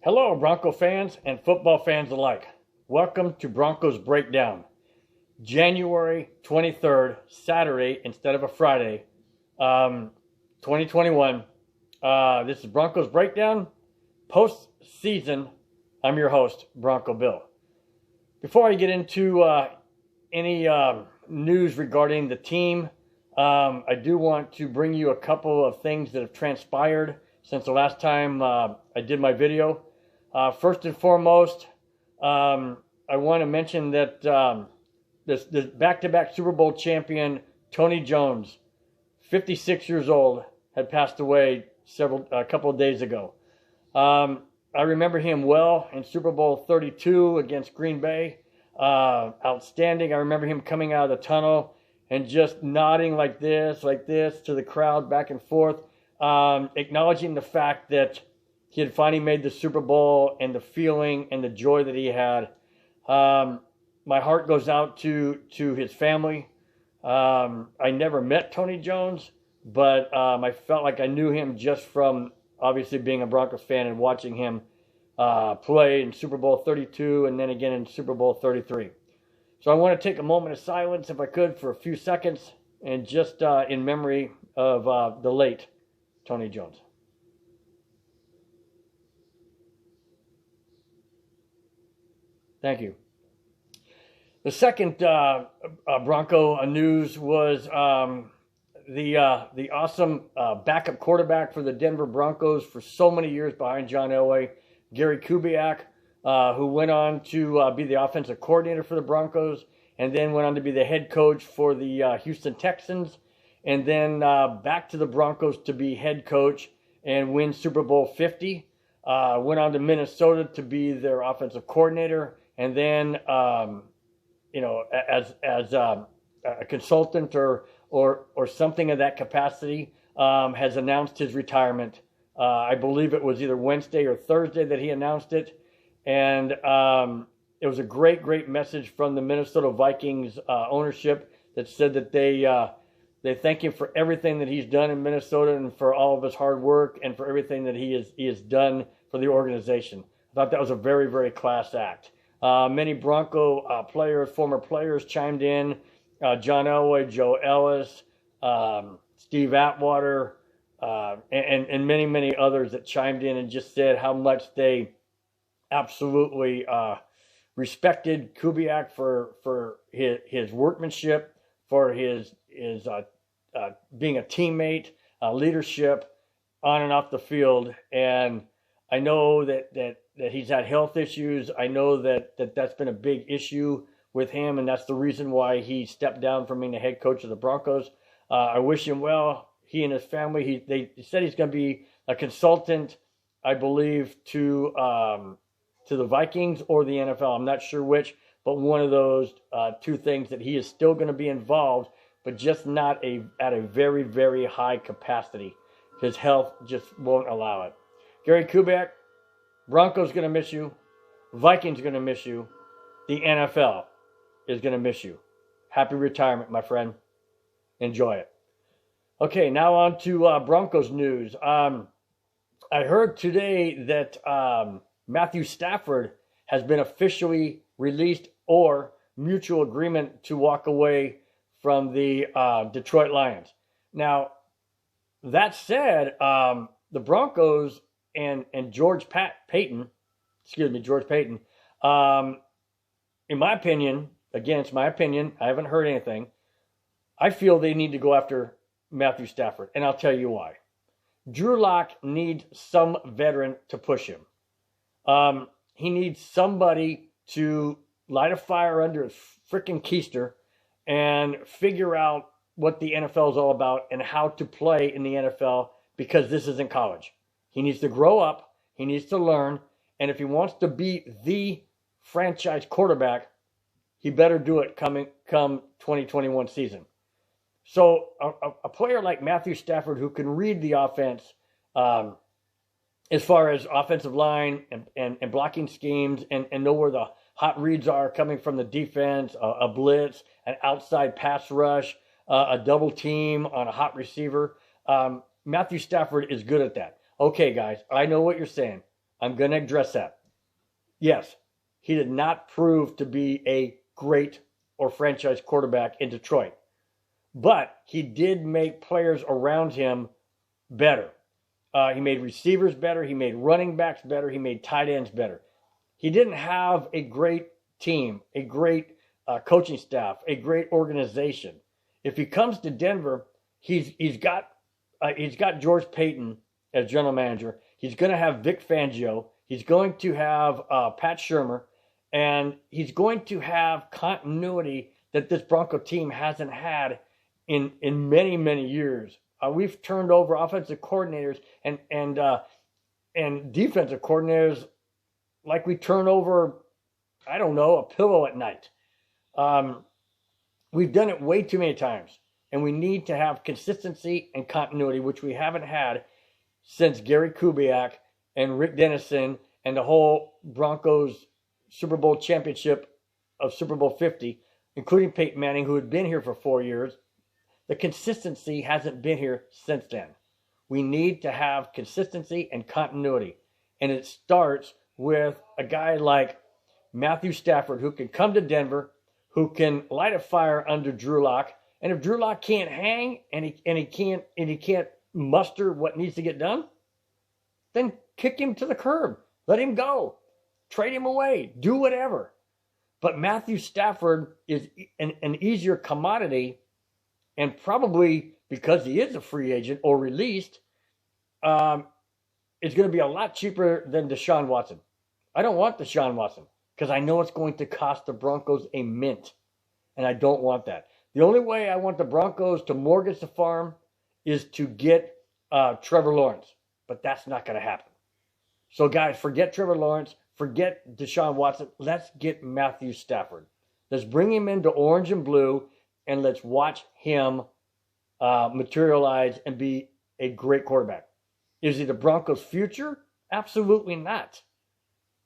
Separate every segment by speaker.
Speaker 1: Hello, Bronco fans and football fans alike. Welcome to Broncos Breakdown. January 23rd, Saturday instead of a Friday, 2021. This is Broncos Breakdown, post-season. I'm your host, Bronco Bill. Before I get into any news regarding the team, I do want to bring you a couple of things that have transpired since the last time I did my video. First and foremost, I want to mention that this back-to-back Super Bowl champion, Tony Jones, 56 years old, had passed away a couple of days ago. I remember him well in Super Bowl 32 against Green Bay. Outstanding. I remember him coming out of the tunnel and just nodding like this to the crowd back and forth, acknowledging the fact that he had finally made the Super Bowl and the feeling and the joy that he had. My heart goes out to his family. I never met Tony Jones, but I felt like I knew him just from obviously being a Broncos fan and watching him play in Super Bowl 32 and then again in Super Bowl 33. So I want to take a moment of silence, if I could, for a few seconds, and just in memory of the late Tony Jones. Thank you. The second Bronco news was the awesome backup quarterback for the Denver Broncos for so many years behind John Elway, Gary Kubiak, who went on to be the offensive coordinator for the Broncos, and then went on to be the head coach for the Houston Texans, and then back to the Broncos to be head coach and win Super Bowl 50. Went on to Minnesota to be their offensive coordinator, and then as a consultant or something of that capacity, has announced his retirement. I believe it was either Wednesday or Thursday that he announced it. And it was a great message from the Minnesota Vikings ownership that said that they thank him for everything that he's done in Minnesota and for all of his hard work and for everything that he has done for the organization. I thought that was a very class act. Many Bronco players, former players, chimed in. John Elway, Joe Ellis, Steve Atwater, and many others that chimed in and just said how much they absolutely respected Kubiak for his workmanship, for his being a teammate, leadership on and off the field. And I know that he's had health issues. I know that's been a big issue with him, and that's the reason why he stepped down from being the head coach of the Broncos. I wish him well. He and his family. They said he's going to be a consultant, I believe, to the Vikings or the NFL. I'm not sure which, but one of those two things, that he is still going to be involved, but just not at a very high capacity. His health just won't allow it. Gary Kubiak, Broncos going to miss you. Vikings going to miss you. The NFL is going to miss you. Happy retirement, my friend. Enjoy it. Okay, now on to Broncos news. I heard today that Matthew Stafford has been officially released, or mutual agreement to walk away from the Detroit Lions. Now, that said, the Broncos and George Payton, in my opinion, again, it's my opinion, I haven't heard anything, I feel they need to go after Matthew Stafford, and I'll tell you why. Drew Lock needs some veteran to push him. He needs somebody to light a fire under his freaking keister and figure out what the NFL is all about and how to play in the NFL, because this isn't college. He needs to grow up. He needs to learn. And if he wants to be the franchise quarterback, he better do it come 2021 season. So a player like Matthew Stafford, who can read the offense as far as offensive line and blocking schemes and know where the hot reads are coming from the defense, a blitz, an outside pass rush, a double team on a hot receiver. Matthew Stafford is good at that. Okay, guys, I know what you're saying. I'm going to address that. Yes, he did not prove to be a great or franchise quarterback in Detroit, but he did make players around him better. He made receivers better. He made running backs better. He made tight ends better. He didn't have a great team, a great coaching staff, a great organization. If he comes to Denver, he's got George Payton as general manager. He's going to have Vic Fangio. He's going to have Pat Shurmur, and he's going to have continuity that this Bronco team hasn't had in many, many years. We've turned over offensive coordinators and defensive coordinators like we turn over, I don't know, a pillow at night. We've done it way too many times, and we need to have consistency and continuity, which we haven't had since Gary Kubiak and Rick Dennison and the whole Broncos Super Bowl championship of Super Bowl 50, including Peyton Manning, who had been here for 4 years. The consistency hasn't been here since then. We need to have consistency and continuity. And it starts with a guy like Matthew Stafford, who can come to Denver, who can light a fire under Drew Lock. And if Drew Lock can't hang and he can't muster what needs to get done, then kick him to the curb. Let him go. Trade him away. Do whatever. But Matthew Stafford is an easier commodity. And probably because he is a free agent or released, it's going to be a lot cheaper than Deshaun Watson. I don't want Deshaun Watson because I know it's going to cost the Broncos a mint. And I don't want that. The only way I want the Broncos to mortgage the farm is to get Trevor Lawrence. But that's not going to happen. So, guys, forget Trevor Lawrence. Forget Deshaun Watson. Let's get Matthew Stafford. Let's bring him into orange and blue. And let's watch him materialize and be a great quarterback. Is he the Broncos' future? Absolutely not.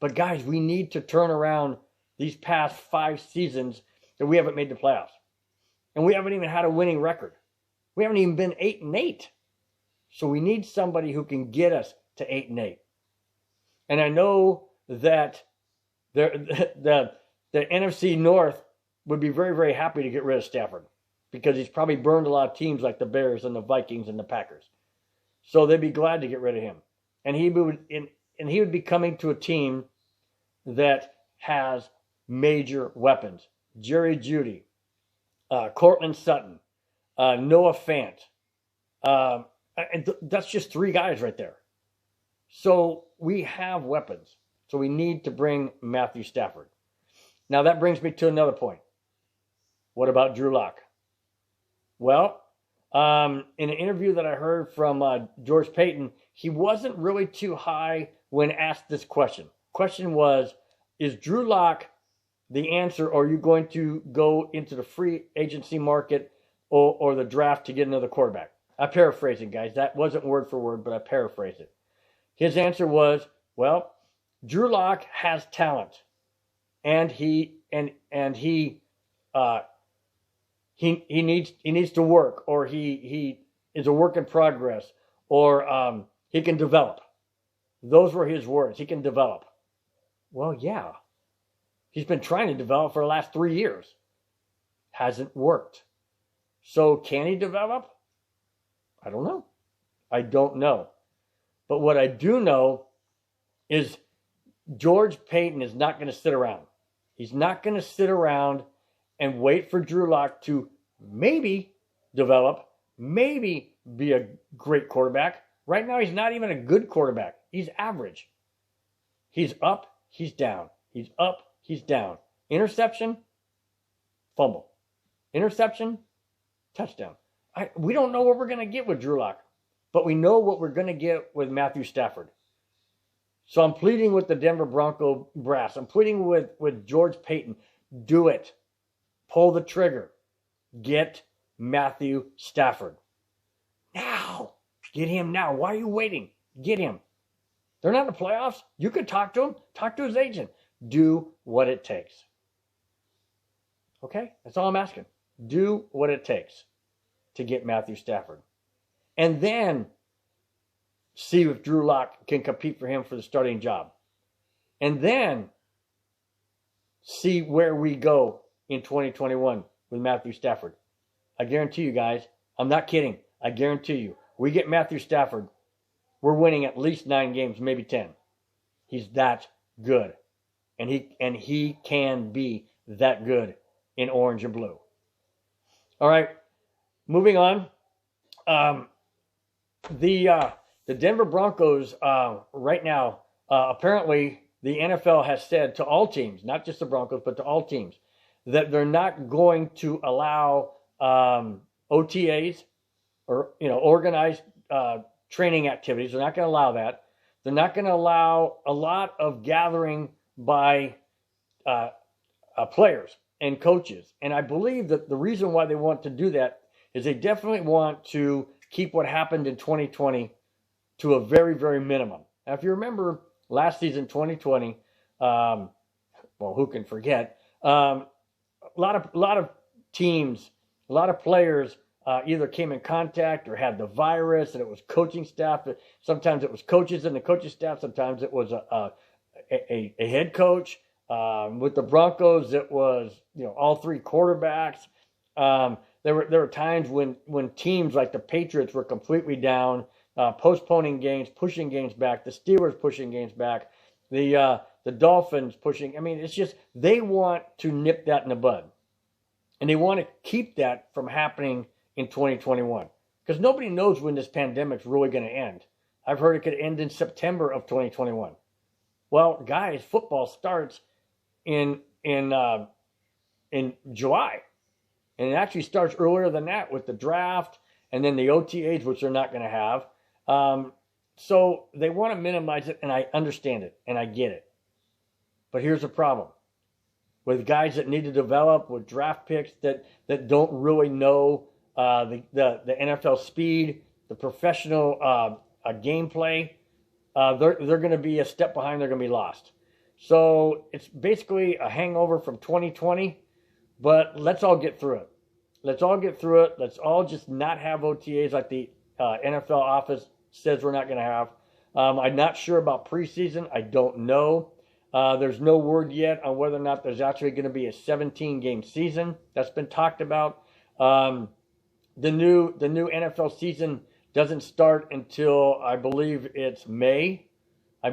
Speaker 1: But, guys, we need to turn around these past 5 seasons that we haven't made the playoffs. And we haven't even had a winning record. We haven't even been 8-8. So we need somebody who can get us to 8-8. And I know that the NFC North would be very, very happy to get rid of Stafford because he's probably burned a lot of teams like the Bears and the Vikings and the Packers. So they'd be glad to get rid of him. And he would be coming to a team that has major weapons. Jerry Jeudy, Cortland Sutton, Noah Fant. And that's just 3 guys right there. So we have weapons. So we need to bring Matthew Stafford. Now that brings me to another point. What about Drew Lock? Well, in an interview that I heard from George Payton, he wasn't really too high when asked this question. Question was, is Drew Lock the answer, or are you going to go into the free agency market or the draft to get another quarterback? I'm paraphrasing, guys. That wasn't word for word, but I paraphrased it. His answer was, well, Drew Lock has talent, and he needs to work, or he is a work in progress, or he can develop. Those were his words. He can develop. Well, yeah. He's been trying to develop for the last 3 years. Hasn't worked. So can he develop? I don't know. I don't know. But what I do know is George Payton is not going to sit around. He's not going to sit around and wait for Drew Lock to maybe develop, maybe be a great quarterback. Right now, he's not even a good quarterback. He's average. He's up, he's down. He's up, he's down. Interception, fumble. Interception, touchdown. We don't know what we're going to get with Drew Lock, but we know what we're going to get with Matthew Stafford. So I'm pleading with the Denver Bronco brass. I'm pleading with George Payton. Do it. Pull the trigger. Get Matthew Stafford. Now. Get him now. Why are you waiting? Get him. They're not in the playoffs. You could talk to him. Talk to his agent. Do what it takes. Okay? That's all I'm asking. Do what it takes to get Matthew Stafford. And then see if Drew Lock can compete for him for the starting job. and then see where we go in 2021 with Matthew Stafford. I guarantee you guys, I'm not kidding. I guarantee you, we get Matthew Stafford, we're winning at least 9 games, maybe 10. He's that good. And he can be that good in orange and blue. All right, moving on. The Denver Broncos right now, apparently the NFL has said to all teams, not just the Broncos, but to all teams, that they're not going to allow OTAs or organized training activities. They're not going to allow that. They're not going to allow a lot of gathering by players and coaches. And I believe that the reason why they want to do that is they definitely want to keep what happened in 2020 to a very, very minimum. Now, if you remember last season, 2020, well, who can forget? A lot of teams, a lot of players either came in contact or had the virus, and it was coaching staff. Sometimes it was coaches and the coaching staff. Sometimes it was a head coach. With the Broncos, it was all 3 quarterbacks. There were times when teams like the Patriots were completely down, postponing games, pushing games back. The Steelers pushing games back. The Dolphins pushing. I mean, it's just they want to nip that in the bud, and they want to keep that from happening in 2021 because nobody knows when this pandemic's really going to end. I've heard it could end in September of 2021. Well, guys, football starts in July. And it actually starts earlier than that with the draft and then the OTAs, which they're not going to have. So they want to minimize it, and I understand it, and I get it. But here's the problem. With guys that need to develop, with draft picks that don't really know the NFL speed, the professional gameplay, they're going to be a step behind. They're going to be lost. So it's basically a hangover from 2020. But let's all get through it. Let's all get through it. Let's all just not have OTAs like the NFL office says we're not going to have. I'm not sure about preseason. I don't know. There's no word yet on whether or not there's actually going to be a 17-game season. That's been talked about. The new NFL season doesn't start until I believe it's May.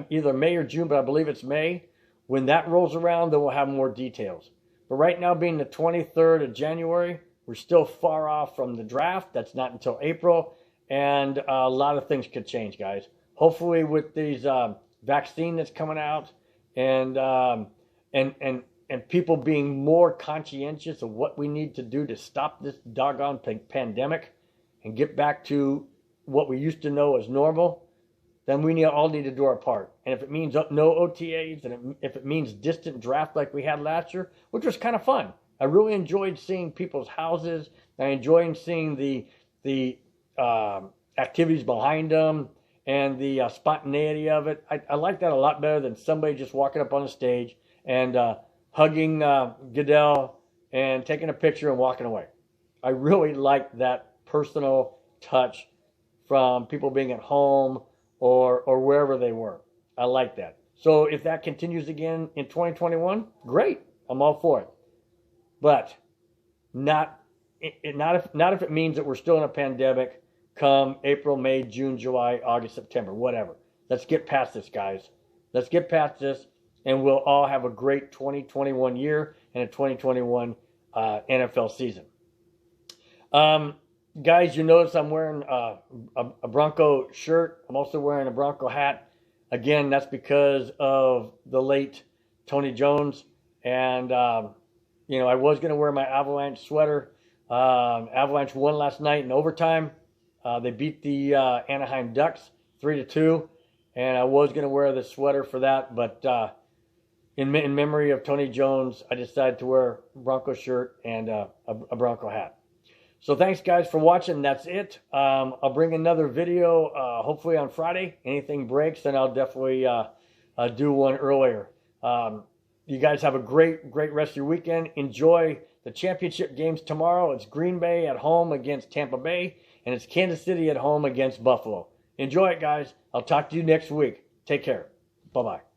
Speaker 1: Either May or June, but I believe it's May. When that rolls around, then we'll have more details. But right now, being the 23rd of January, we're still far off from the draft. That's not until April. And a lot of things could change, guys. Hopefully with these vaccine that's coming out and people being more conscientious of what we need to do to stop this doggone pandemic and get back to what we used to know as normal, then we all need to do our part. And if it means no OTAs, and if it means distant draft like we had last year, which was kind of fun. I really enjoyed seeing people's houses. I enjoyed seeing the activities behind them and the spontaneity of it. I like that a lot better than somebody just walking up on the stage and hugging Goodell and taking a picture and walking away. I really like that personal touch from people being at home or wherever they were. I like that. So if that continues again in 2021, great. I'm all for it. But not if it means that we're still in a pandemic come April, May, June, July, August, September, whatever. Let's get past this, guys. Let's get past this, and we'll all have a great 2021 year and a 2021 NFL season. Guys, you notice I'm wearing a Bronco shirt. I'm also wearing a Bronco hat. Again, that's because of the late Tony Jones. And, I was going to wear my Avalanche sweater. Avalanche won last night in overtime. They beat the Anaheim Ducks 3-2. And I was going to wear the sweater for that. But in memory of Tony Jones, I decided to wear a Bronco shirt and a Bronco hat. So thanks, guys, for watching. That's it. I'll bring another video hopefully on Friday. Anything breaks, then I'll definitely do one earlier. You guys have a great rest of your weekend. Enjoy the championship games tomorrow. It's Green Bay at home against Tampa Bay, and it's Kansas City at home against Buffalo. Enjoy it, guys. I'll talk to you next week. Take care. Bye-bye.